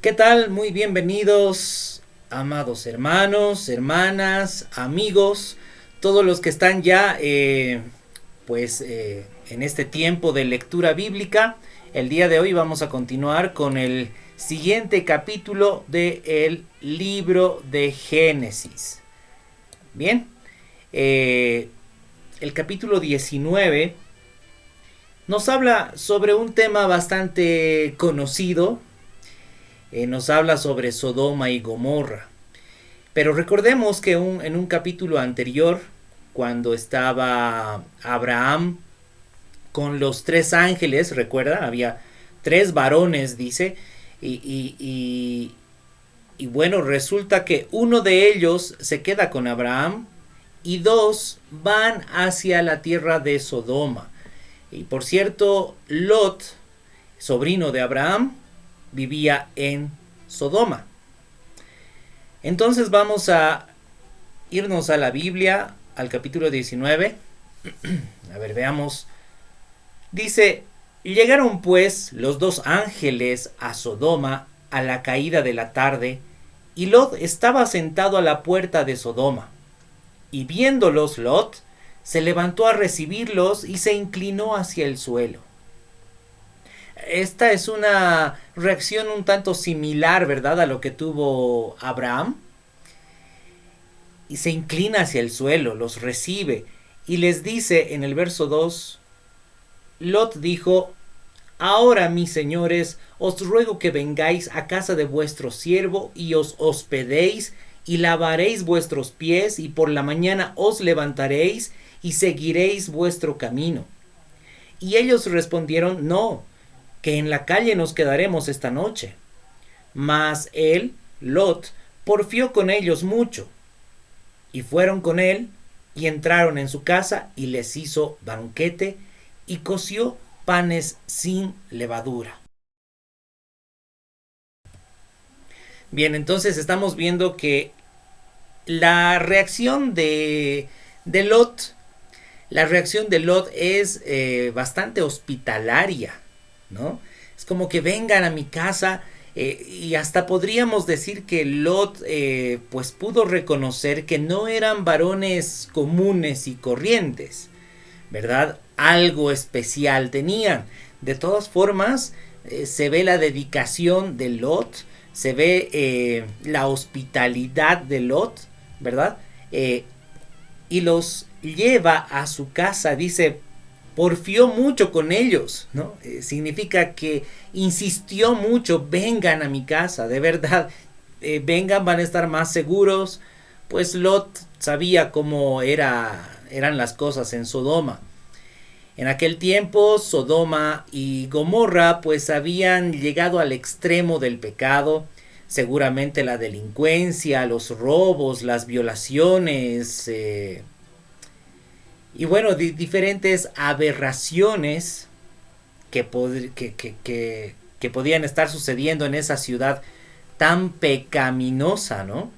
¿Qué tal? Muy bienvenidos, amados hermanos, hermanas, amigos, todos los que están ya en este tiempo de lectura bíblica. El día de hoy vamos a continuar con el siguiente capítulo del libro de Génesis. Bien, el capítulo 19 nos habla sobre un tema bastante conocido. Nos habla sobre Sodoma y Gomorra. Pero recordemos que en un capítulo anterior, cuando estaba Abraham con los tres ángeles, recuerda, había tres varones, dice, y bueno, resulta que uno de ellos se queda con Abraham y dos van hacia la tierra de Sodoma. Y por cierto, Lot, sobrino de Abraham, vivía en Sodoma. Entonces vamos a irnos a la Biblia, al capítulo 19. A ver, veamos. Dice, llegaron pues los dos ángeles a Sodoma a la caída de la tarde, y Lot estaba sentado a la puerta de Sodoma. Y viéndolos Lot, se levantó a recibirlos y se inclinó hacia el suelo. Esta es una reacción un tanto similar, ¿verdad?, a lo que tuvo Abraham. Y se inclina hacia el suelo, los recibe y les dice en el verso 2, Lot dijo, ahora mis señores, os ruego que vengáis a casa de vuestro siervo y os hospedéis y lavaréis vuestros pies y por la mañana os levantaréis y seguiréis vuestro camino. Y ellos respondieron, no, que en la calle nos quedaremos esta noche. Mas él, Lot, porfió con ellos mucho. Y fueron con él, y entraron en su casa, y les hizo banquete, y coció panes sin levadura. Bien, entonces estamos viendo que la reacción de Lot, es bastante hospitalaria, ¿no? Es como que vengan a mi casa, y hasta podríamos decir que Lot pues pudo reconocer que no eran varones comunes y corrientes, ¿verdad? Algo especial tenían. De todas formas, se ve la dedicación de Lot, se ve la hospitalidad de Lot, ¿verdad? Y los lleva a su casa, dice, porfió mucho con ellos, ¿no? Significa que insistió mucho, vengan a mi casa, de verdad, vengan, van a estar más seguros. Pues Lot sabía cómo eran las cosas en Sodoma. En aquel tiempo, Sodoma y Gomorra pues habían llegado al extremo del pecado. Seguramente la delincuencia, los robos, las violaciones, y bueno, diferentes aberraciones que podían estar sucediendo en esa ciudad tan pecaminosa, ¿no?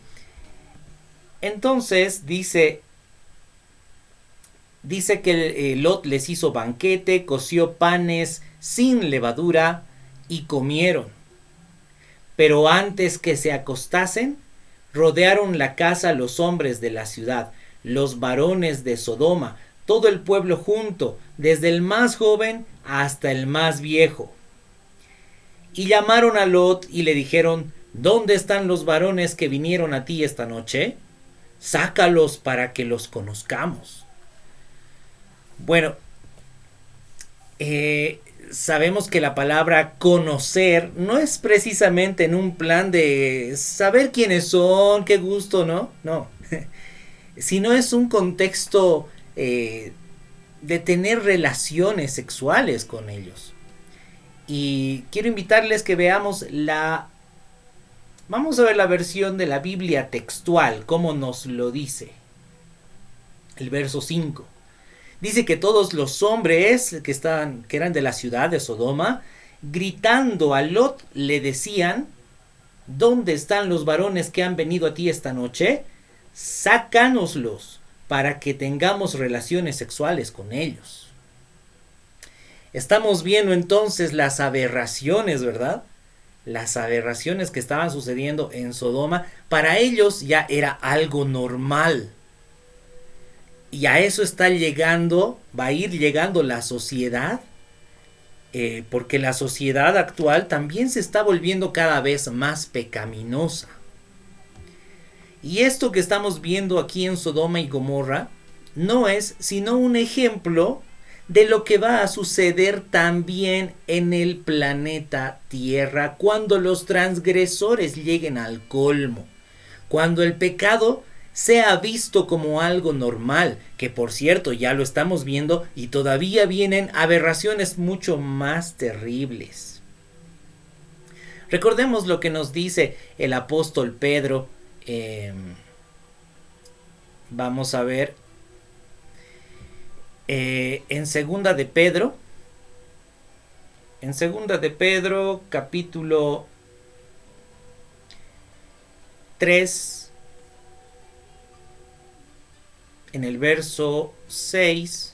Entonces dice que Lot les hizo banquete, coció panes sin levadura y comieron. Pero antes que se acostasen, rodearon la casa los hombres de la ciudad, los varones de Sodoma, todo el pueblo junto, desde el más joven hasta el más viejo. Y llamaron a Lot y le dijeron, ¿dónde están los varones que vinieron a ti esta noche? Sácalos para que los conozcamos. Bueno, sabemos que la palabra conocer no es precisamente en un plan de saber quiénes son, qué gusto, ¿no? No. Sino es un contexto de tener relaciones sexuales con ellos. Y quiero invitarles que veamos vamos a ver la versión de la Biblia textual, cómo nos lo dice. El verso 5. Dice que todos los hombres que eran de la ciudad de Sodoma, gritando a Lot, le decían, ¿dónde están los varones que han venido a ti esta noche? Sácanoslos para que tengamos relaciones sexuales con ellos. Estamos viendo entonces las aberraciones, ¿verdad?, las aberraciones que estaban sucediendo en Sodoma, para ellos ya era algo normal. Y a eso está llegando, va a ir llegando la sociedad, porque la sociedad actual también se está volviendo cada vez más pecaminosa. Y esto que estamos viendo aquí en Sodoma y Gomorra no es sino un ejemplo de lo que va a suceder también en el planeta Tierra cuando los transgresores lleguen al colmo, cuando el pecado sea visto como algo normal, que por cierto ya lo estamos viendo y todavía vienen aberraciones mucho más terribles. Recordemos lo que nos dice el apóstol Pedro. Vamos a ver en segunda de Pedro, capítulo 3, en el verso 6,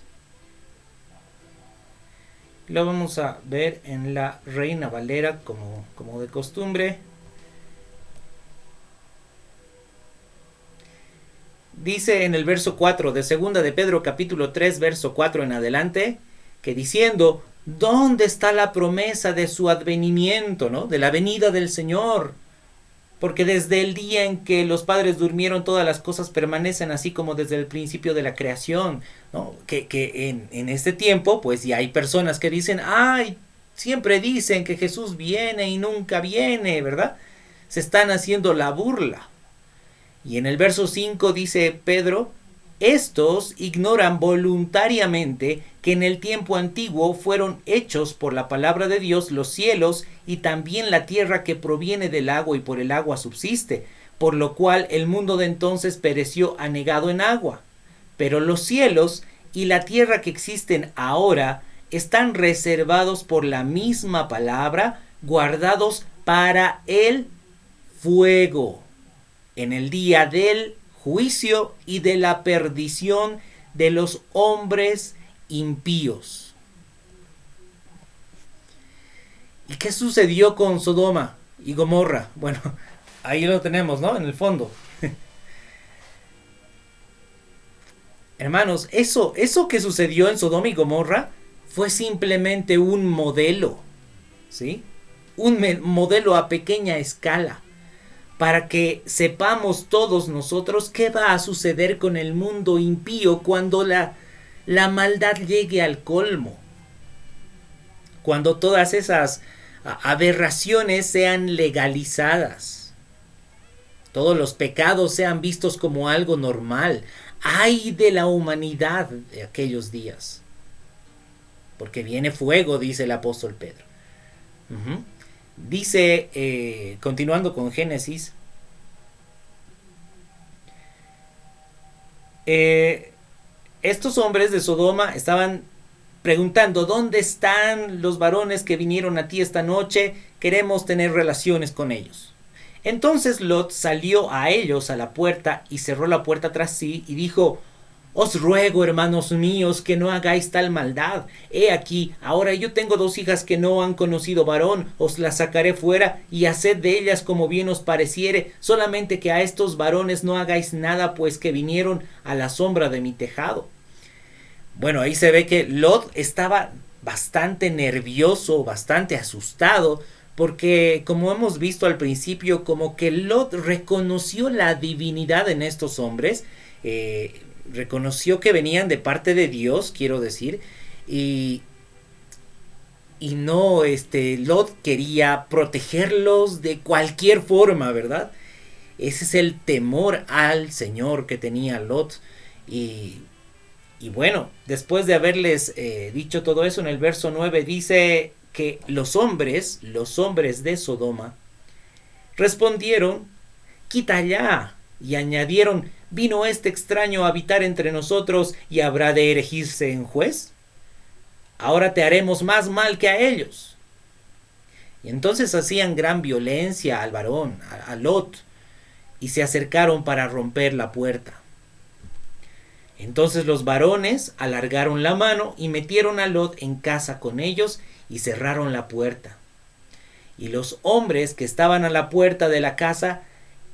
lo vamos a ver en la Reina Valera como de costumbre. Dice en el verso 4 de segunda de Pedro capítulo 3 verso 4 en adelante, que diciendo, ¿dónde está la promesa de su advenimiento, ¿no? De la venida del Señor? Porque desde el día en que los padres durmieron, todas las cosas permanecen así como desde el principio de la creación, ¿no? Que en este tiempo, pues ya hay personas que dicen, ay, siempre dicen que Jesús viene y nunca viene, ¿verdad? Se están haciendo la burla. Y en el verso 5 dice Pedro, estos ignoran voluntariamente que en el tiempo antiguo fueron hechos por la palabra de Dios los cielos y también la tierra que proviene del agua y por el agua subsiste, por lo cual el mundo de entonces pereció anegado en agua. Pero los cielos y la tierra que existen ahora están reservados por la misma palabra, guardados para el fuego, en el día del juicio y de la perdición de los hombres impíos. ¿Y qué sucedió con Sodoma y Gomorra? Bueno, ahí lo tenemos, ¿no? En el fondo. Hermanos, eso que sucedió en Sodoma y Gomorra fue simplemente un modelo, ¿sí? Un modelo a pequeña escala, para que sepamos todos nosotros qué va a suceder con el mundo impío cuando la maldad llegue al colmo. Cuando todas esas aberraciones sean legalizadas. Todos los pecados sean vistos como algo normal. ¡Ay de la humanidad de aquellos días! Porque viene fuego, dice el apóstol Pedro. Dice, continuando con Génesis, estos hombres de Sodoma estaban preguntando, ¿dónde están los varones que vinieron a ti esta noche? Queremos tener relaciones con ellos. Entonces Lot salió a ellos a la puerta y cerró la puerta tras sí y dijo, os ruego, hermanos míos, que no hagáis tal maldad. He aquí, ahora yo tengo 2 hijas que no han conocido varón, os las sacaré fuera y haced de ellas como bien os pareciere, solamente que a estos varones no hagáis nada, pues que vinieron a la sombra de mi tejado. Bueno, ahí se ve que Lot estaba bastante nervioso, bastante asustado, porque como hemos visto al principio, como que Lot reconoció la divinidad en estos hombres, reconoció que venían de parte de Dios, quiero decir, y no, Lot quería protegerlos de cualquier forma, ¿verdad? Ese es el temor al Señor que tenía Lot. Y bueno, después de haberles dicho todo eso, en el verso 9 dice que los hombres de Sodoma, respondieron, quita ya, y añadieron, ¿vino este extraño a habitar entre nosotros y habrá de erigirse en juez? Ahora te haremos más mal que a ellos. Y entonces hacían gran violencia al varón, a Lot, y se acercaron para romper la puerta. Entonces los varones alargaron la mano y metieron a Lot en casa con ellos y cerraron la puerta. Y los hombres que estaban a la puerta de la casa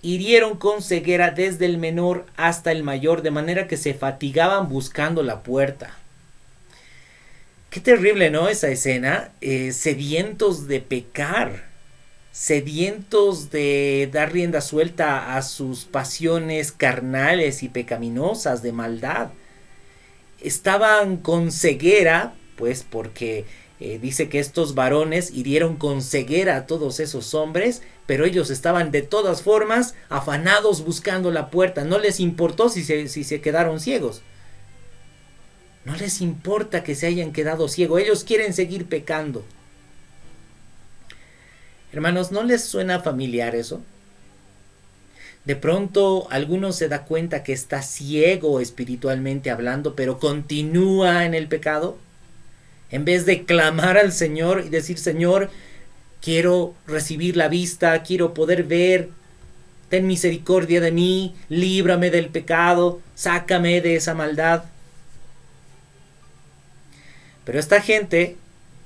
hirieron con ceguera desde el menor hasta el mayor, de manera que se fatigaban buscando la puerta. Qué terrible, ¿no? Esa escena, sedientos de pecar, sedientos de dar rienda suelta a sus pasiones carnales y pecaminosas de maldad. Estaban con ceguera, pues porque dice que estos varones hirieron con ceguera a todos esos hombres, pero ellos estaban de todas formas afanados buscando la puerta. No les importó si se quedaron ciegos. No les importa que se hayan quedado ciegos. Ellos quieren seguir pecando. Hermanos, ¿no les suena familiar eso? De pronto alguno se da cuenta que está ciego espiritualmente hablando, pero continúa en el pecado. En vez de clamar al Señor y decir: Señor, quiero recibir la vista, quiero poder ver, ten misericordia de mí, líbrame del pecado, sácame de esa maldad. Pero esta gente,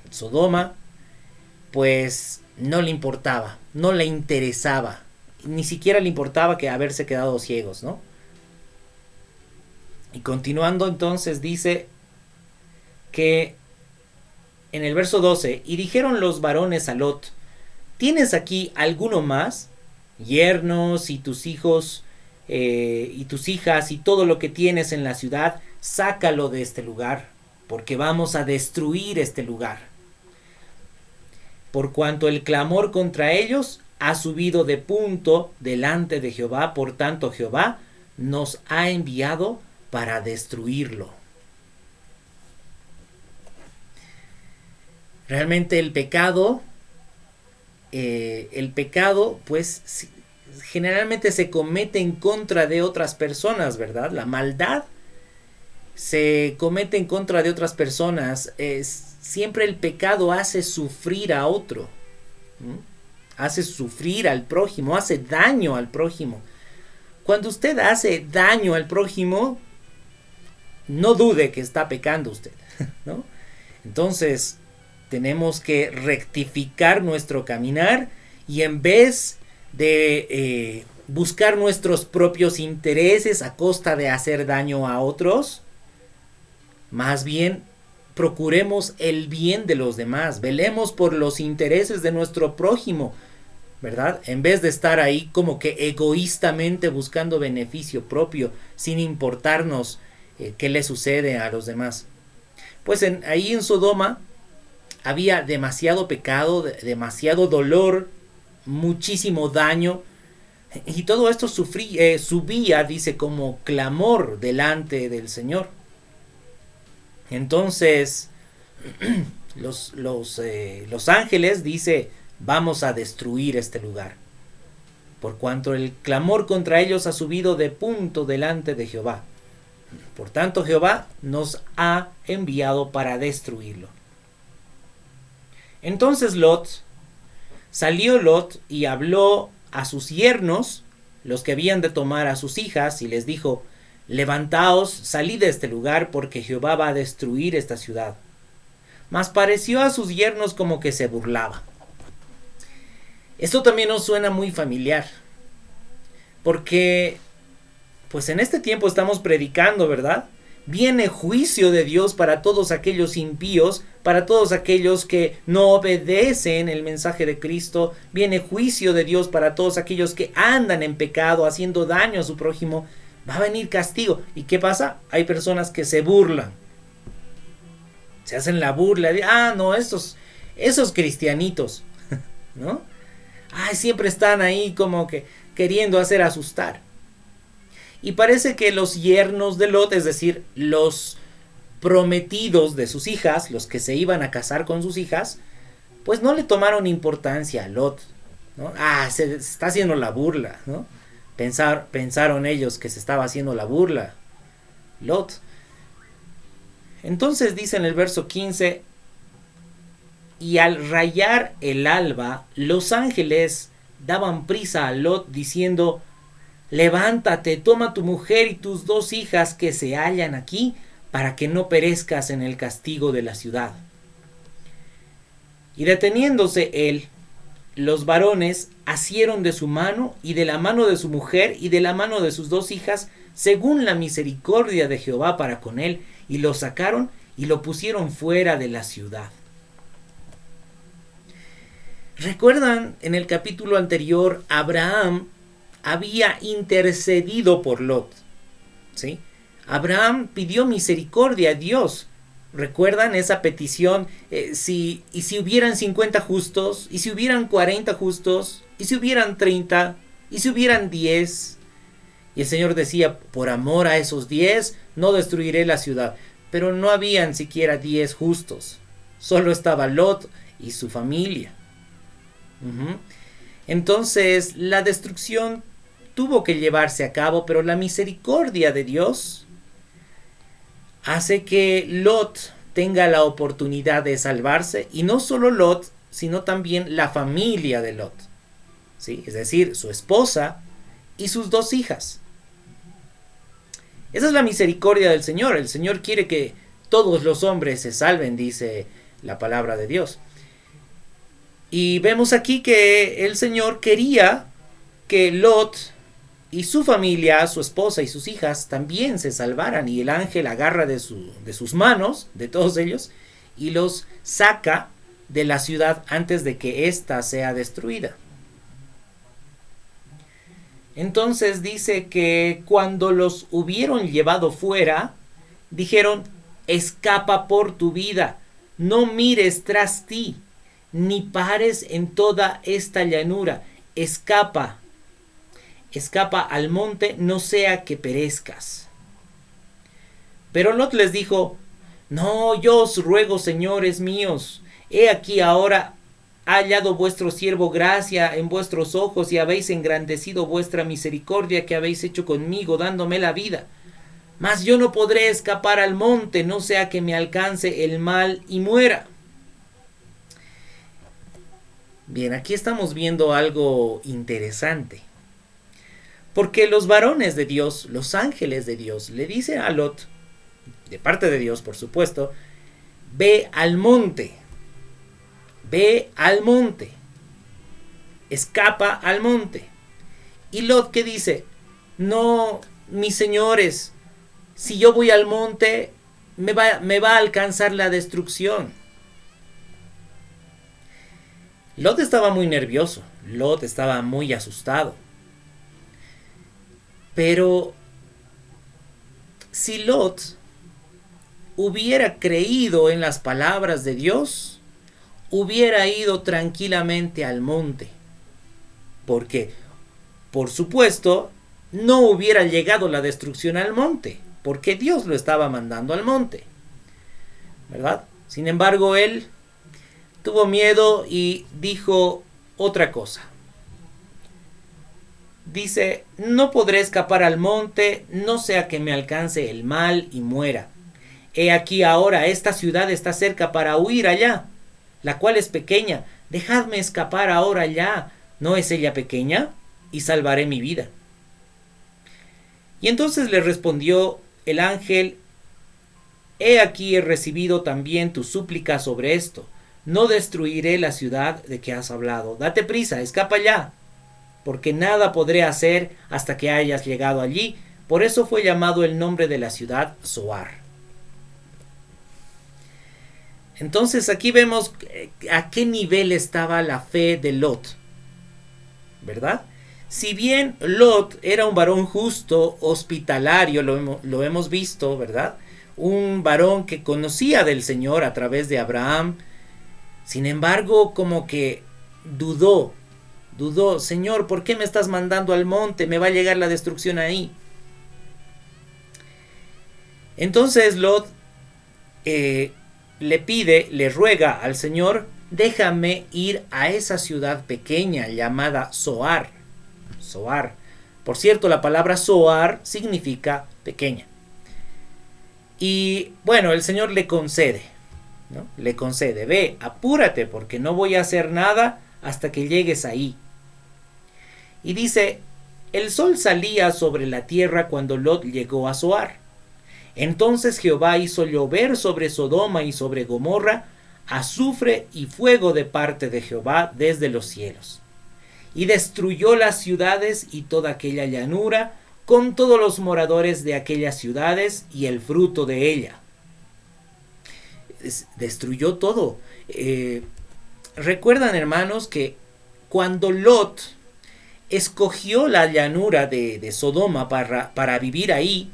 Sodoma, pues no le importaba, no le interesaba, ni siquiera le importaba que haberse quedado ciegos, ¿no? Y continuando entonces dice que en el verso 12, y dijeron los varones a Lot: ¿tienes aquí alguno más? Yernos y tus hijos y tus hijas y todo lo que tienes en la ciudad, sácalo de este lugar, porque vamos a destruir este lugar. Por cuanto el clamor contra ellos ha subido de punto delante de Jehová, por tanto Jehová nos ha enviado para destruirlo. Realmente el pecado pues generalmente se comete en contra de otras personas, ¿verdad? La maldad se comete en contra de otras personas. Siempre el pecado hace sufrir a otro, hace sufrir al prójimo, hace daño al prójimo. Cuando usted hace daño al prójimo, no dude que está pecando usted, ¿no? Entonces tenemos que rectificar nuestro caminar y en vez de buscar nuestros propios intereses a costa de hacer daño a otros, más bien procuremos el bien de los demás, velemos por los intereses de nuestro prójimo, ¿verdad? En vez de estar ahí como que egoístamente buscando beneficio propio, sin importarnos qué le sucede a los demás. Pues ahí en Sodoma había demasiado pecado, demasiado dolor, muchísimo daño, y todo esto subía, dice, como clamor delante del Señor. Entonces los ángeles, dice, vamos a destruir este lugar, por cuanto el clamor contra ellos ha subido de punto delante de Jehová. Por tanto Jehová nos ha enviado para destruirlo. Entonces salió Lot y habló a sus yernos, los que habían de tomar a sus hijas, y les dijo: levantaos, salid de este lugar, porque Jehová va a destruir esta ciudad. Mas pareció a sus yernos como que se burlaba. Esto también nos suena muy familiar, porque pues en este tiempo estamos predicando, ¿verdad? Viene juicio de Dios para todos aquellos impíos, para todos aquellos que no obedecen el mensaje de Cristo. Viene juicio de Dios para todos aquellos que andan en pecado, haciendo daño a su prójimo. Va a venir castigo. ¿Y qué pasa? Hay personas que se burlan. Se hacen la burla. No, esos cristianitos, ¿no? Siempre están ahí como que queriendo hacer asustar. Y parece que los yernos de Lot, es decir, los prometidos de sus hijas, los que se iban a casar con sus hijas, pues no le tomaron importancia a Lot, ¿no? Se está haciendo la burla, ¿no? Pensaron ellos que se estaba haciendo la burla Lot. Entonces dice en el verso 15: y al rayar el alba, los ángeles daban prisa a Lot diciendo: levántate, toma tu mujer y tus 2 hijas que se hallan aquí, para que no perezcas en el castigo de la ciudad. Y deteniéndose él, los varones asieron de su mano y de la mano de su mujer y de la mano de sus 2 hijas, según la misericordia de Jehová para con él, y lo sacaron y lo pusieron fuera de la ciudad. ¿Recuerdan? En el capítulo anterior, Abraham había intercedido por Lot, ¿sí? Abraham pidió misericordia a Dios. ¿Recuerdan esa petición? Si hubieran 50 justos, y si hubieran 40 justos, y si hubieran 30, y si hubieran 10. Y el Señor decía, por amor a esos 10, no destruiré la ciudad. Pero no habían siquiera 10 justos. Solo estaba Lot y su familia. Entonces, la destrucción tuvo que llevarse a cabo, pero la misericordia de Dios hace que Lot tenga la oportunidad de salvarse, y no solo Lot, sino también la familia de Lot, ¿sí? Es decir, su esposa y sus 2 hijas. Esa es la misericordia del Señor. El Señor quiere que todos los hombres se salven, dice la palabra de Dios. Y vemos aquí que el Señor quería que Lot y su familia, su esposa y sus hijas también se salvaran, y el ángel agarra de sus manos, de todos ellos, y los saca de la ciudad antes de que ésta sea destruida. Entonces dice que cuando los hubieron llevado fuera, dijeron, escapa por tu vida, no mires tras ti, ni pares en toda esta llanura, escapa al monte, no sea que perezcas. Pero Lot les dijo, no, yo os ruego, señores míos, he aquí ahora ha hallado vuestro siervo gracia en vuestros ojos, y habéis engrandecido vuestra misericordia que habéis hecho conmigo, dándome la vida. Mas yo no podré escapar al monte, no sea que me alcance el mal y muera. Bien, aquí estamos viendo algo interesante. Porque los varones de Dios, los ángeles de Dios, le dicen a Lot, de parte de Dios por supuesto, ve al monte, escapa al monte. Y Lot, ¿qué dice? No, mis señores, si yo voy al monte, me va a alcanzar la destrucción. Lot estaba muy nervioso, Lot estaba muy asustado. Pero si Lot hubiera creído en las palabras de Dios, hubiera ido tranquilamente al monte. Porque, por supuesto, no hubiera llegado la destrucción al monte, porque Dios lo estaba mandando al monte, ¿verdad? Sin embargo, él tuvo miedo y dijo otra cosa. Dice, no podré escapar al monte, no sea que me alcance el mal y muera. He aquí ahora esta ciudad está cerca para huir allá, la cual es pequeña. Dejadme escapar ahora allá, ¿no es ella pequeña? Y salvaré mi vida. Y entonces le respondió el ángel, he aquí he recibido también tu súplica sobre esto. No destruiré la ciudad de que has hablado. Date prisa, escapa ya, porque nada podré hacer hasta que hayas llegado allí. Por eso fue llamado el nombre de la ciudad Zoar. Entonces aquí vemos a qué nivel estaba la fe de Lot, ¿verdad? Si bien Lot era un varón justo, hospitalario, lo hemos visto, ¿verdad? Un varón que conocía del Señor a través de Abraham. Sin embargo, como que dudó, Señor, ¿por qué me estás mandando al monte? Me va a llegar la destrucción ahí. Entonces Lot le ruega al Señor, déjame ir a esa ciudad pequeña llamada Zoar. Zoar. Por cierto, la palabra Zoar significa pequeña. Y bueno, el Señor le concede, ¿no? Le concede, ve, apúrate porque no voy a hacer nada hasta que llegues ahí. Y dice, el sol salía sobre la tierra cuando Lot llegó a Zoar. Entonces Jehová hizo llover sobre Sodoma y sobre Gomorra azufre y fuego de parte de Jehová desde los cielos. Y destruyó las ciudades y toda aquella llanura, con todos los moradores de aquellas ciudades y el fruto de ella. Destruyó todo. Recuerdan, hermanos, que cuando Lot escogió la llanura de Sodoma para vivir ahí,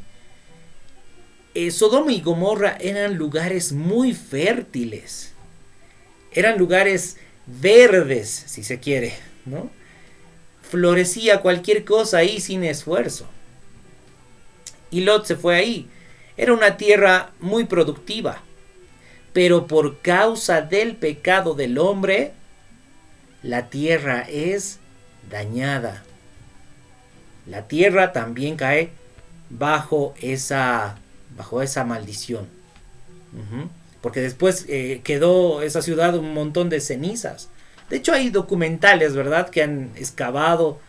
Sodoma y Gomorra eran lugares muy fértiles. Eran lugares verdes, si se quiere, ¿no? Florecía cualquier cosa ahí sin esfuerzo. Y Lot se fue ahí. Era una tierra muy productiva. Pero por causa del pecado del hombre, la tierra es dañada. La tierra también cae bajo esa maldición. Porque después quedó esa ciudad un montón de cenizas. De hecho hay documentales, ¿verdad?, que han excavado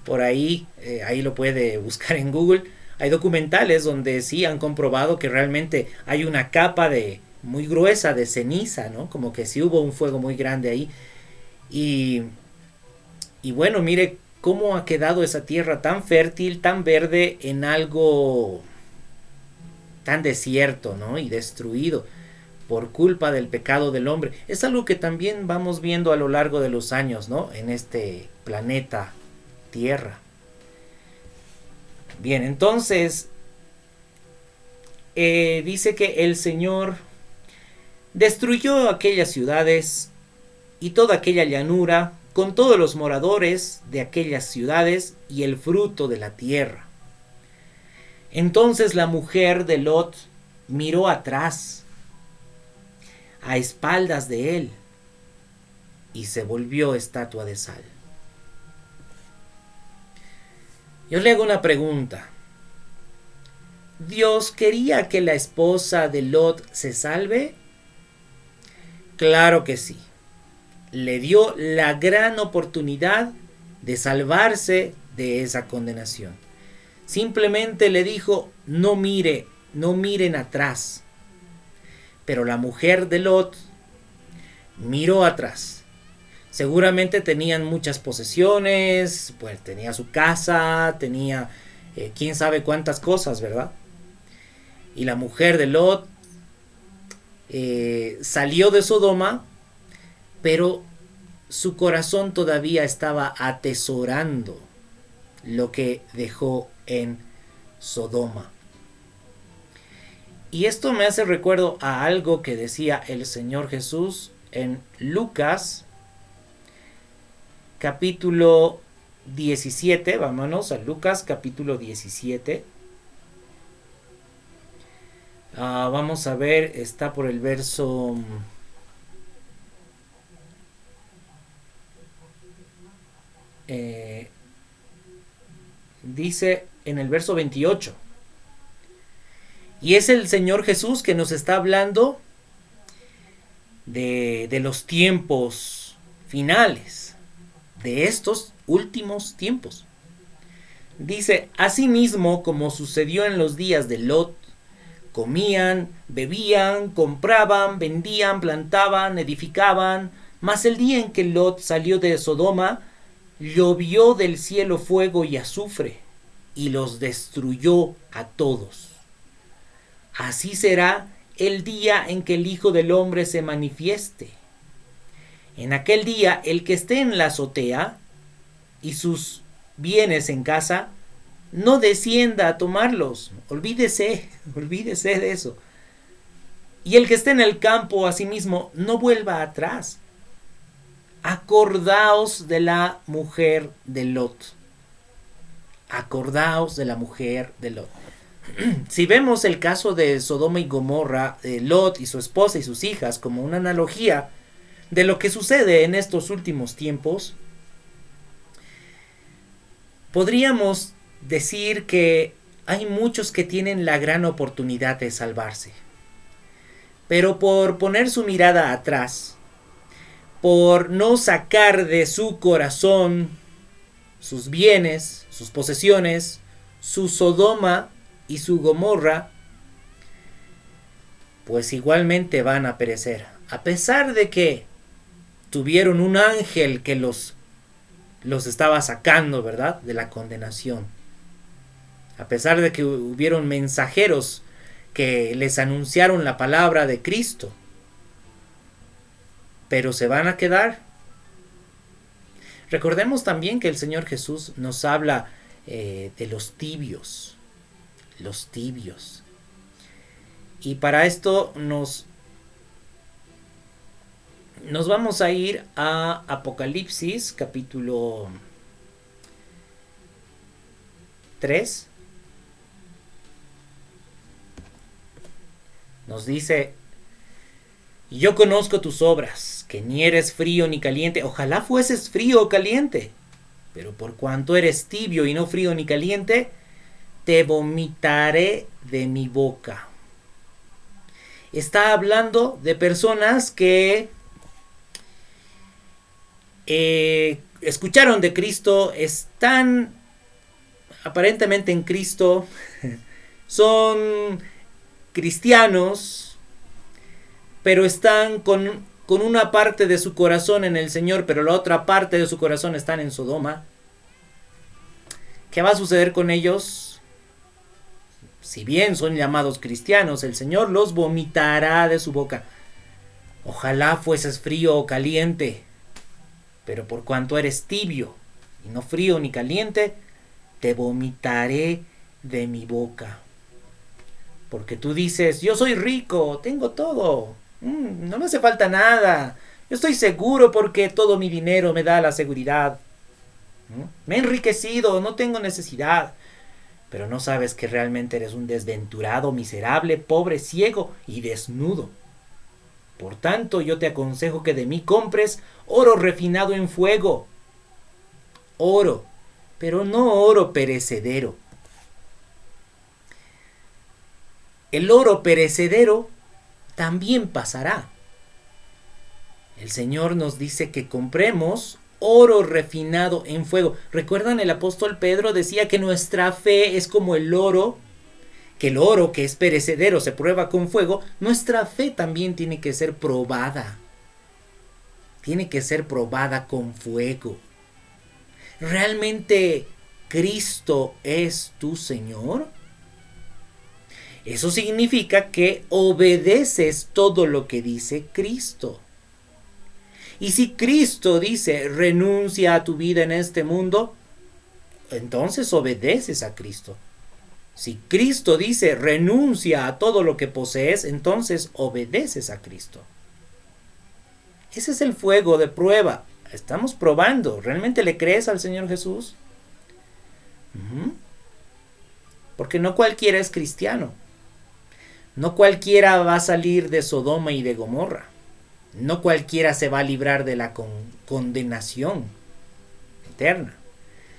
por ahí. Ahí lo puede buscar en Google. Hay documentales donde sí han comprobado que realmente hay una capa muy gruesa de ceniza, ¿no? Como que sí hubo un fuego muy grande ahí. Y bueno, mire cómo ha quedado esa tierra tan fértil, tan verde, en algo tan desierto, ¿no? Y destruido por culpa del pecado del hombre. Es algo que también vamos viendo a lo largo de los años, ¿no? En este planeta Tierra. Bien, entonces dice que el Señor destruyó aquellas ciudades y toda aquella llanura, con todos los moradores de aquellas ciudades y el fruto de la tierra. Entonces la mujer de Lot miró atrás, a espaldas de él, y se volvió estatua de sal. Yo le hago una pregunta. ¿Dios quería que la esposa de Lot se salve? Claro que sí. Le dio la gran oportunidad de salvarse de esa condenación. Simplemente le dijo, no miren atrás. Pero la mujer de Lot miró atrás. Seguramente tenían muchas posesiones, pues tenía su casa, tenía quién sabe cuántas cosas, ¿verdad? Y la mujer de Lot salió de Sodoma, pero su corazón todavía estaba atesorando lo que dejó en Sodoma. Y esto me hace recuerdo a algo que decía el Señor Jesús en Lucas capítulo 17, vámonos a Lucas capítulo 17. Vamos a ver, está por el verso... dice en el verso 28. Y es el Señor Jesús que nos está hablando de los tiempos finales, de estos últimos tiempos. Dice, asimismo como sucedió en los días de Lot, comían, bebían, compraban, vendían, plantaban, edificaban, mas el día en que Lot salió de Sodoma, llovió del cielo fuego y azufre, y los destruyó a todos. Así será el día en que el Hijo del Hombre se manifieste. En aquel día, el que esté en la azotea y sus bienes en casa, no descienda a tomarlos. Olvídese de eso. Y el que esté en el campo, asimismo, no vuelva atrás. Acordaos de la mujer de Lot. Acordaos de la mujer de Lot. Si vemos el caso de Sodoma y Gomorra, de Lot y su esposa y sus hijas como una analogía de lo que sucede en estos últimos tiempos, podríamos decir que hay muchos que tienen la gran oportunidad de salvarse, pero por poner su mirada atrás, por no sacar de su corazón sus bienes, sus posesiones, su Sodoma y su Gomorra, pues igualmente van a perecer. a pesar de que tuvieron un ángel que los estaba sacando, ¿verdad?, de la condenación. A pesar de que hubieron mensajeros que les anunciaron la palabra de Cristo. Pero se van a quedar. Recordemos también que el Señor Jesús nos habla de los tibios. Los tibios. Y para esto nos vamos a ir a Apocalipsis, capítulo 3. Nos dice: yo conozco tus obras, que ni eres frío ni caliente. Ojalá fueses frío o caliente. Pero por cuanto eres tibio y no frío ni caliente, te vomitaré de mi boca. Está hablando de personas que escucharon de Cristo, están aparentemente en Cristo, son cristianos, pero están con una parte de su corazón en el Señor, pero la otra parte de su corazón están en Sodoma. ¿Qué va a suceder con ellos? Si bien son llamados cristianos, el Señor los vomitará de su boca. Ojalá fueses frío o caliente, pero por cuanto eres tibio y no frío ni caliente, te vomitaré de mi boca. Porque tú dices: yo soy rico, tengo todo, no me hace falta nada, yo estoy seguro porque todo mi dinero me da la seguridad, me he enriquecido, no tengo necesidad. Pero no sabes que realmente eres un desventurado, miserable, pobre, ciego y desnudo. Por tanto, yo te aconsejo que de mí compres oro refinado en fuego. Oro, pero no oro perecedero. El oro perecedero también pasará. El Señor nos dice que compremos oro refinado en fuego. ¿Recuerdan? El apóstol Pedro decía que nuestra fe es como el oro, que el oro que es perecedero se prueba con fuego. Nuestra fe también tiene que ser probada. Tiene que ser probada con fuego. ¿Realmente Cristo es tu Señor? Eso significa que obedeces todo lo que dice Cristo. Y si Cristo dice: renuncia a tu vida en este mundo, entonces obedeces a Cristo. Si Cristo dice: renuncia a todo lo que posees, entonces obedeces a Cristo. Ese es el fuego de prueba. Estamos probando. ¿Realmente le crees al Señor Jesús? Porque no cualquiera es cristiano. No cualquiera va a salir de Sodoma y de Gomorra. No cualquiera se va a librar de la condenación eterna,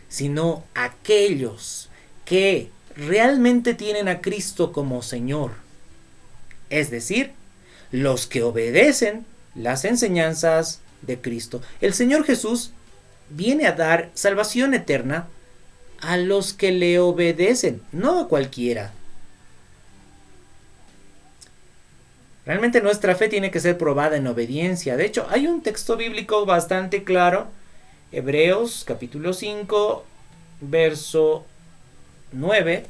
sino aquellos que realmente tienen a Cristo como Señor. Es decir, los que obedecen las enseñanzas de Cristo. El Señor Jesús viene a dar salvación eterna a los que le obedecen, no a cualquiera. Realmente nuestra fe tiene que ser probada en obediencia. De hecho, hay un texto bíblico bastante claro. Hebreos capítulo 5, verso 9.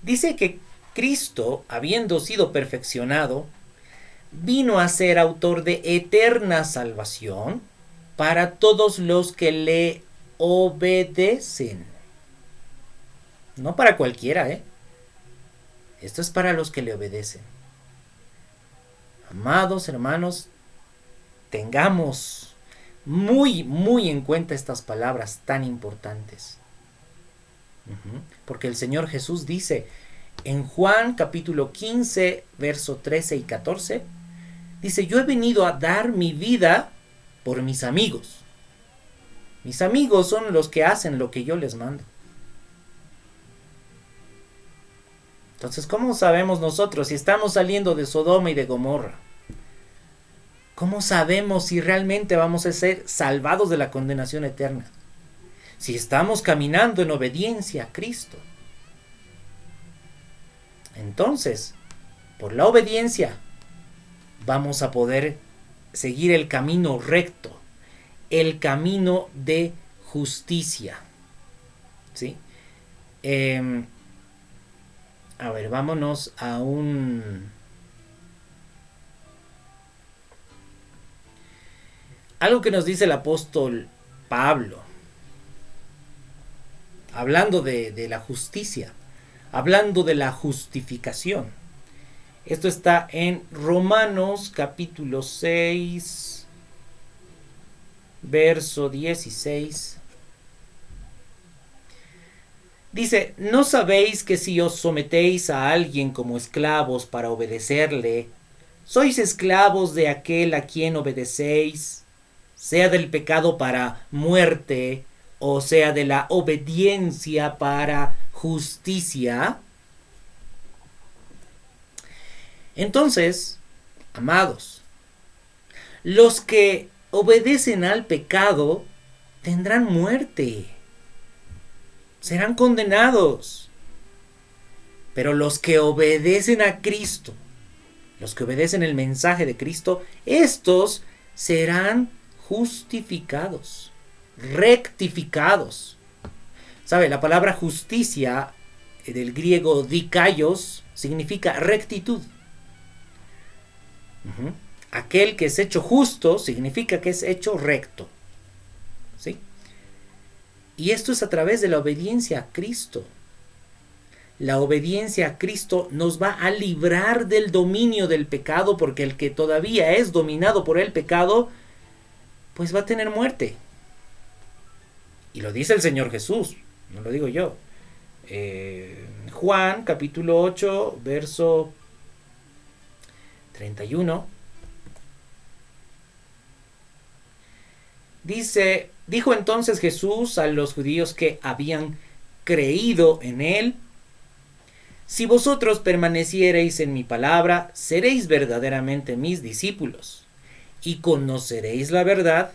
Dice que Cristo, habiendo sido perfeccionado, vino a ser autor de eterna salvación para todos los que le obedecen. No para cualquiera, Esto es para los que le obedecen. Amados hermanos, tengamos muy, muy en cuenta estas palabras tan importantes. Porque el Señor Jesús dice en Juan capítulo 15, verso 13 y 14, dice: yo he venido a dar mi vida por mis amigos. Mis amigos son los que hacen lo que yo les mando. Entonces, ¿cómo sabemos nosotros si estamos saliendo de Sodoma y de Gomorra? ¿Cómo sabemos si realmente vamos a ser salvados de la condenación eterna? Si estamos caminando en obediencia a Cristo. Entonces, por la obediencia vamos a poder seguir el camino recto, el camino de justicia. ¿Sí? A ver, vámonos a algo que nos dice el apóstol Pablo, hablando de la justicia, hablando de la justificación. Esto está en Romanos capítulo 6, verso 16. Dice, ¿no sabéis que si os sometéis a alguien como esclavos para obedecerle, sois esclavos de aquel a quien obedecéis, sea del pecado para muerte, o sea de la obediencia para justicia? Entonces, amados, los que obedecen al pecado tendrán muerte, serán condenados. Pero los que obedecen a Cristo, los que obedecen el mensaje de Cristo, estos serán justificados, rectificados. ¿Sabe? La palabra justicia, del griego dikaios, significa rectitud. Aquel que es hecho justo significa que es hecho recto. ¿Sí? Y esto es a través de la obediencia a Cristo. La obediencia a Cristo nos va a librar del dominio del pecado, porque el que todavía es dominado por el pecado, pues va a tener muerte. Y lo dice el Señor Jesús, no lo digo yo. Juan capítulo 8, verso 31. Dice, dijo entonces Jesús a los judíos que habían creído en él: si vosotros permaneciereis en mi palabra, seréis verdaderamente mis discípulos, y conoceréis la verdad,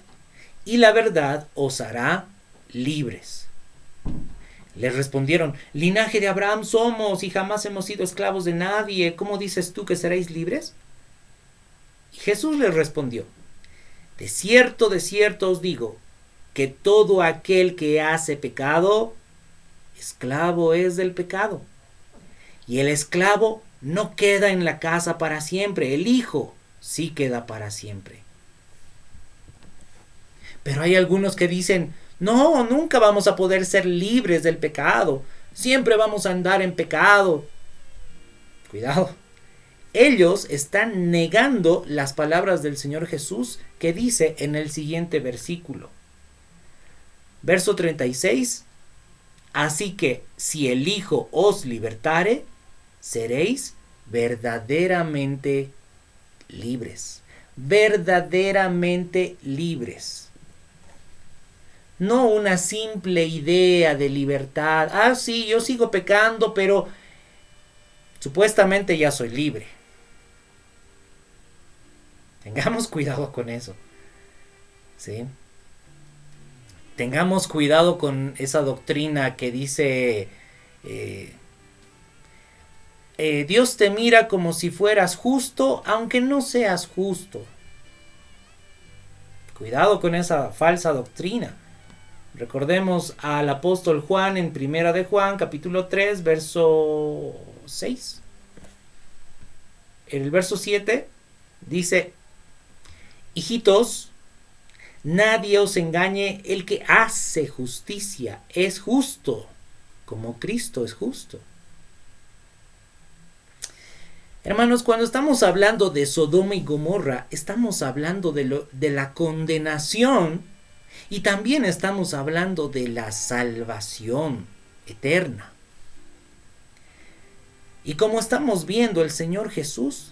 y la verdad os hará libres. Les respondieron: linaje de Abraham somos, y jamás hemos sido esclavos de nadie. ¿Cómo dices tú que seréis libres? Y Jesús les respondió: de cierto os digo, que todo aquel que hace pecado, esclavo es del pecado. Y el esclavo no queda en la casa para siempre, el hijo sí queda para siempre. Pero hay algunos que dicen: no, nunca vamos a poder ser libres del pecado, siempre vamos a andar en pecado. Cuidado. Ellos están negando las palabras del Señor Jesús, que dice en el siguiente versículo. Verso 36. Así que si el Hijo os libertare, seréis verdaderamente libres. Verdaderamente libres. No una simple idea de libertad. Ah, sí, yo sigo pecando, pero supuestamente ya soy libre. Tengamos cuidado con eso. ¿Sí? Tengamos cuidado con esa doctrina que dice: Dios te mira como si fueras justo, aunque no seas justo. Cuidado con esa falsa doctrina. Recordemos al apóstol Juan en Primera de Juan, capítulo 3, verso 6. En el verso 7 dice: hijitos, nadie os engañe, el que hace justicia es justo, como Cristo es justo. Hermanos, cuando estamos hablando de Sodoma y Gomorra, estamos hablando de la condenación, y también estamos hablando de la salvación eterna. Y como estamos viendo, el Señor Jesús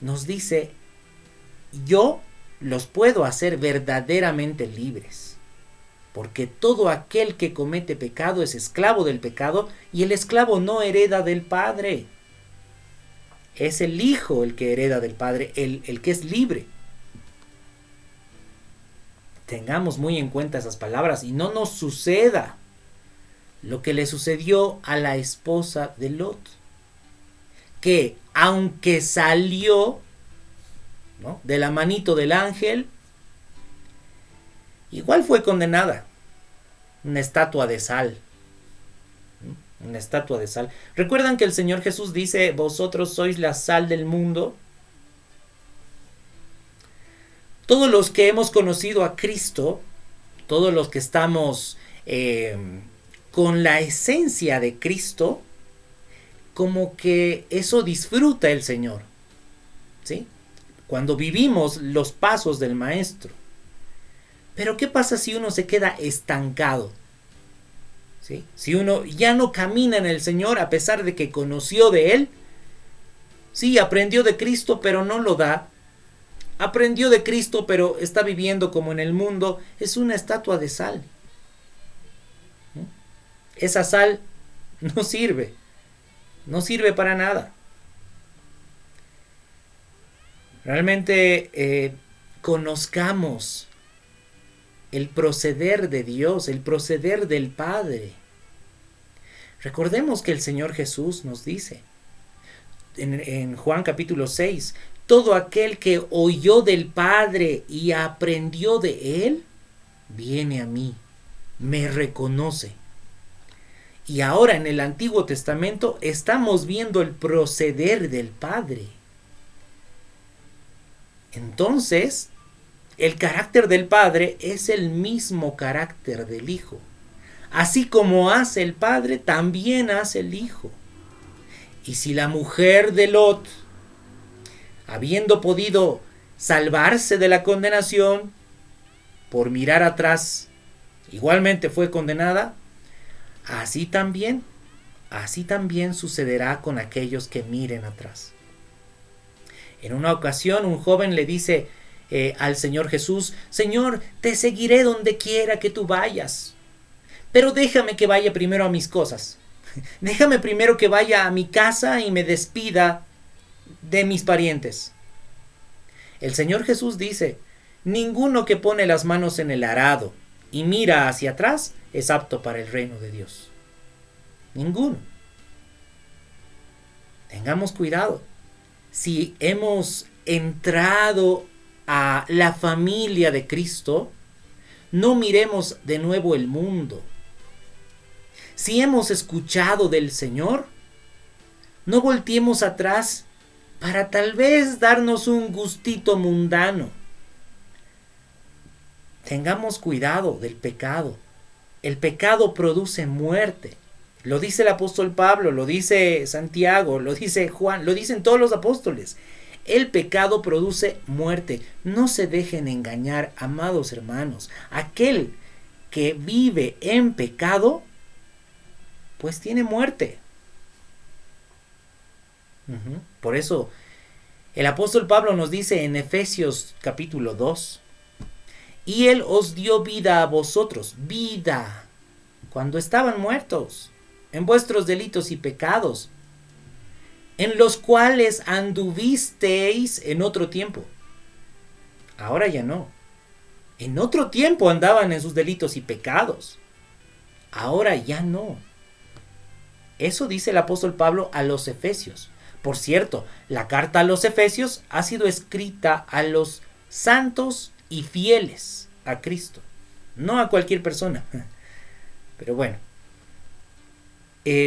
nos dice: yo los puedo hacer verdaderamente libres, porque todo aquel que comete pecado es esclavo del pecado, y el esclavo no hereda del Padre. Es el Hijo el que hereda del Padre, el que es libre. Tengamos muy en cuenta esas palabras y no nos suceda lo que le sucedió a la esposa de Lot, que aunque salió ¿no? De la manito del ángel, igual fue condenada. Una estatua de sal. Una estatua de sal. ¿Recuerdan que el Señor Jesús dice, vosotros sois la sal del mundo? Todos los que hemos conocido a Cristo, todos los que estamos con la esencia de Cristo, como que eso disfruta el Señor, ¿sí? Cuando vivimos los pasos del Maestro. Pero ¿qué pasa si uno se queda estancado? ¿Sí? Si uno ya no camina en el Señor a pesar de que conoció de Él, sí, aprendió de Cristo, pero no lo da. Aprendió de Cristo, pero está viviendo como en el mundo. Es una estatua de sal. Esa sal no sirve. No sirve para nada. Realmente conozcamos el proceder de Dios, el proceder del Padre. Recordemos que el Señor Jesús nos dice en Juan capítulo 6, todo aquel que oyó del Padre y aprendió de Él, viene a mí, me reconoce. Y ahora en el Antiguo Testamento estamos viendo el proceder del Padre. Entonces, el carácter del Padre es el mismo carácter del Hijo. Así como hace el Padre, también hace el Hijo. Y si la mujer de Lot, habiendo podido salvarse de la condenación por mirar atrás, igualmente fue condenada, así también sucederá con aquellos que miren atrás. En una ocasión un joven le dice al Señor Jesús, Señor, te seguiré donde quiera que tú vayas, pero déjame que vaya primero a mis cosas. Déjame primero que vaya a mi casa y me despida de mis parientes. El Señor Jesús dice, ninguno que pone las manos en el arado y mira hacia atrás es apto para el reino de Dios. Ninguno. Tengamos cuidado. Si hemos entrado a la familia de Cristo, no miremos de nuevo el mundo. Si hemos escuchado del Señor, no volteemos atrás para tal vez darnos un gustito mundano. Tengamos cuidado del pecado. El pecado produce muerte. Lo dice el apóstol Pablo, lo dice Santiago, lo dice Juan, lo dicen todos los apóstoles. El pecado produce muerte. No se dejen engañar, amados hermanos. Aquel que vive en pecado, pues tiene muerte. Por eso el apóstol Pablo nos dice en Efesios capítulo 2, y Él os dio vida a vosotros, vida, cuando estaban muertos en vuestros delitos y pecados, en los cuales anduvisteis en otro tiempo. Ahora ya no. En otro tiempo andaban en sus delitos y pecados. Ahora ya no. Eso dice el apóstol Pablo a los Efesios. Por cierto, la carta a los Efesios ha sido escrita a los santos y fieles a Cristo, no a cualquier persona. Pero bueno,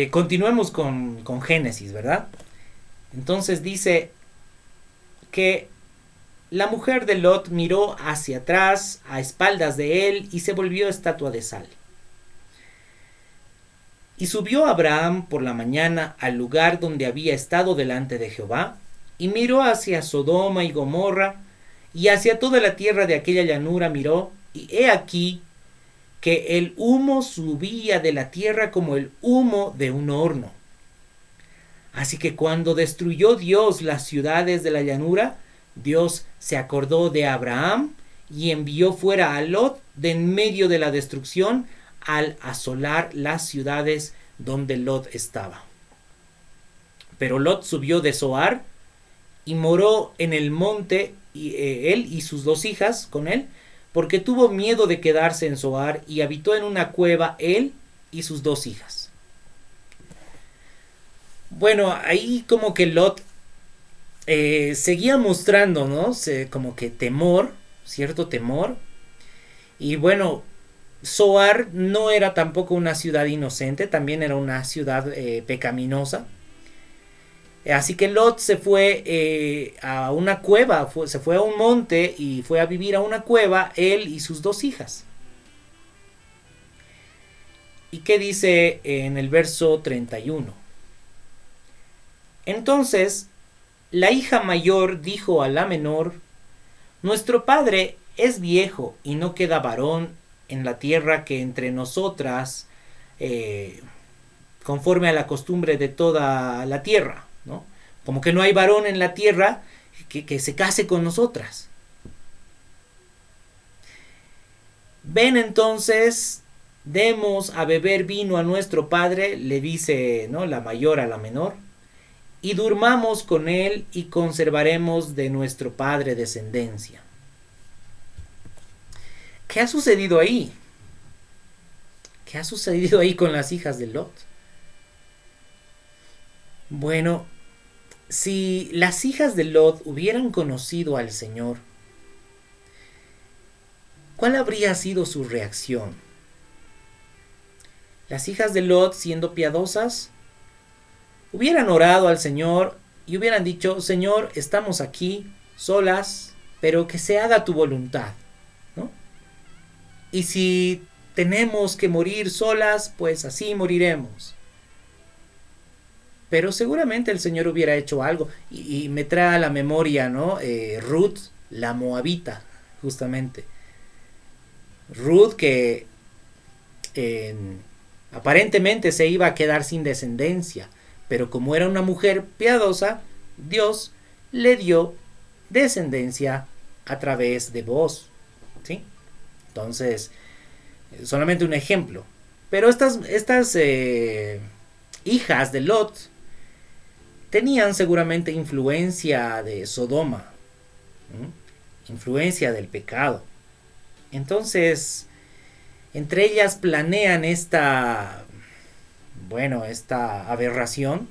continuemos con Génesis, ¿verdad? Entonces dice que la mujer de Lot miró hacia atrás, a espaldas de él, y se volvió estatua de sal. Y subió Abraham por la mañana al lugar donde había estado delante de Jehová, y miró hacia Sodoma y Gomorra, y hacia toda la tierra de aquella llanura miró, y he aquí que el humo subía de la tierra como el humo de un horno. Así que cuando destruyó Dios las ciudades de la llanura, Dios se acordó de Abraham y envió fuera a Lot de en medio de la destrucción, al asolar las ciudades donde Lot estaba. Pero Lot subió de Zoar y moró en el monte, él y sus 2 hijas con él, porque tuvo miedo de quedarse en Zoar, y habitó en una cueva él y sus 2 hijas. Bueno, ahí como que Lot seguía mostrando, ¿no? Como que temor, cierto temor. Y bueno, Zoar no era tampoco una ciudad inocente, también era una ciudad pecaminosa. Así que Lot se fue a una cueva, se fue a un monte y fue a vivir a una cueva, él y sus dos hijas. ¿Y qué dice en el verso 31? Entonces, la hija mayor dijo a la menor: nuestro padre es viejo y no queda varón en la tierra que entre nosotras, conforme a la costumbre de toda la tierra, ¿no? Como que no hay varón en la tierra que se case con nosotras. Ven entonces, demos a beber vino a nuestro padre, le dice, ¿no?, la mayor a la menor, y durmamos con él y conservaremos de nuestro padre descendencia. ¿Qué ha sucedido ahí? ¿Qué ha sucedido ahí con las hijas de Lot? Bueno, si las hijas de Lot hubieran conocido al Señor, ¿cuál habría sido su reacción? Las hijas de Lot, siendo piadosas, hubieran orado al Señor y hubieran dicho: Señor, estamos aquí solas, pero que se haga tu voluntad, ¿no? Y si tenemos que morir solas, pues así moriremos. Pero seguramente el Señor hubiera hecho algo. Y me trae a la memoria, ¿no? Ruth, la moabita, justamente. Ruth que aparentemente se iba a quedar sin descendencia, pero como era una mujer piadosa, Dios le dio descendencia a través de Booz, ¿sí? Entonces, solamente un ejemplo. Pero estas hijas de Lot tenían seguramente influencia de Sodoma, influencia del pecado. Entonces, entre ellas planean esta aberración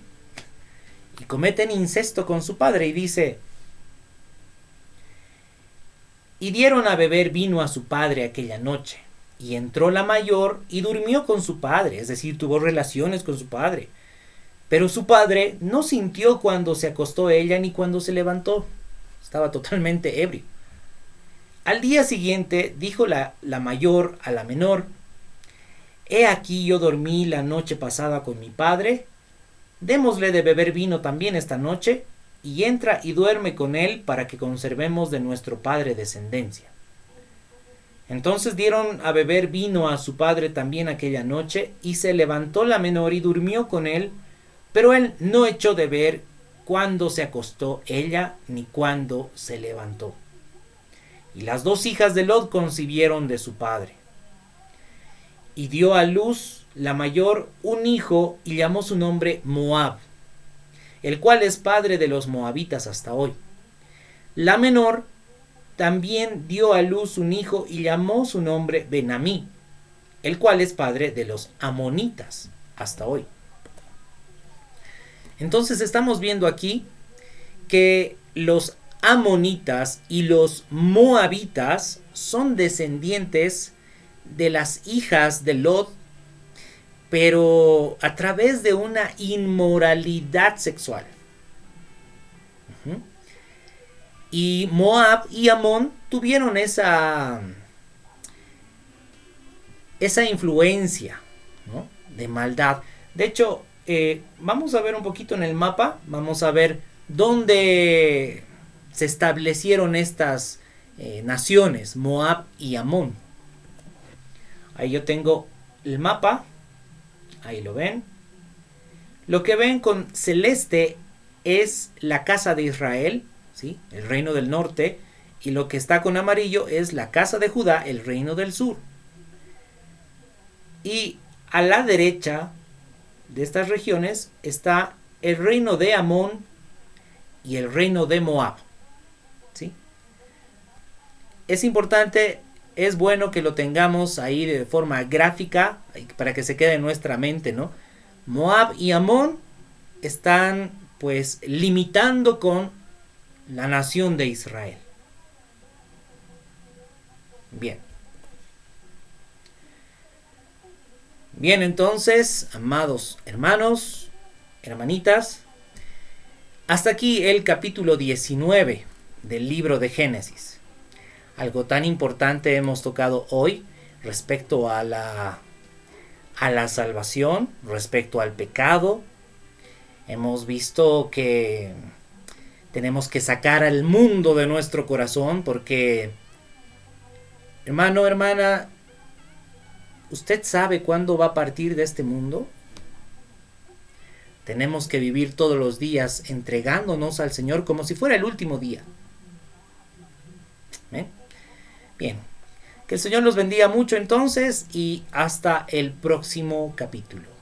y cometen incesto con su padre. Y dice: y dieron a beber vino a su padre aquella noche, y entró la mayor y durmió con su padre, es decir, tuvo relaciones con su padre. Pero su padre no sintió cuando se acostó ella ni cuando se levantó. Estaba totalmente ebrio. Al día siguiente dijo la mayor a la menor: he aquí yo dormí la noche pasada con mi padre, démosle de beber vino también esta noche, y entra y duerme con él para que conservemos de nuestro padre descendencia. Entonces dieron a beber vino a su padre también aquella noche, y se levantó la menor y durmió con él, pero él no echó de ver cuándo se acostó ella ni cuándo se levantó. Y las dos hijas de Lot concibieron de su padre. Y dio a luz la mayor un hijo y llamó su nombre Moab, el cual es padre de los moabitas hasta hoy. La menor también dio a luz un hijo y llamó su nombre Benamí, el cual es padre de los amonitas hasta hoy. Entonces estamos viendo aquí que los amonitas y los moabitas son descendientes de las hijas de Lot, pero a través de una inmoralidad sexual. Y Moab y Amón tuvieron esa influencia, ¿no?, de maldad. De hecho, vamos a ver un poquito en el mapa, vamos a ver dónde se establecieron estas naciones, Moab y Amón. Ahí yo tengo el mapa, ahí lo ven. Lo que ven con celeste es la casa de Israel, ¿sí?, el reino del norte, y lo que está con amarillo es la casa de Judá, el reino del sur. Y a la derecha de estas regiones está el reino de Amón y el reino de Moab, ¿sí? Es importante, es bueno que lo tengamos ahí de forma gráfica para que se quede en nuestra mente, ¿no? Moab y Amón están pues limitando con la nación de Israel. Bien. Bien, entonces, amados hermanos, hermanitas, hasta aquí el capítulo 19 del libro de Génesis. Algo tan importante hemos tocado hoy respecto a la salvación, respecto al pecado. Hemos visto que tenemos que sacar al mundo de nuestro corazón porque, hermano, hermana, ¿usted sabe cuándo va a partir de este mundo? Tenemos que vivir todos los días entregándonos al Señor como si fuera el último día. ¿Eh? Bien, que el Señor los bendiga mucho entonces y hasta el próximo capítulo.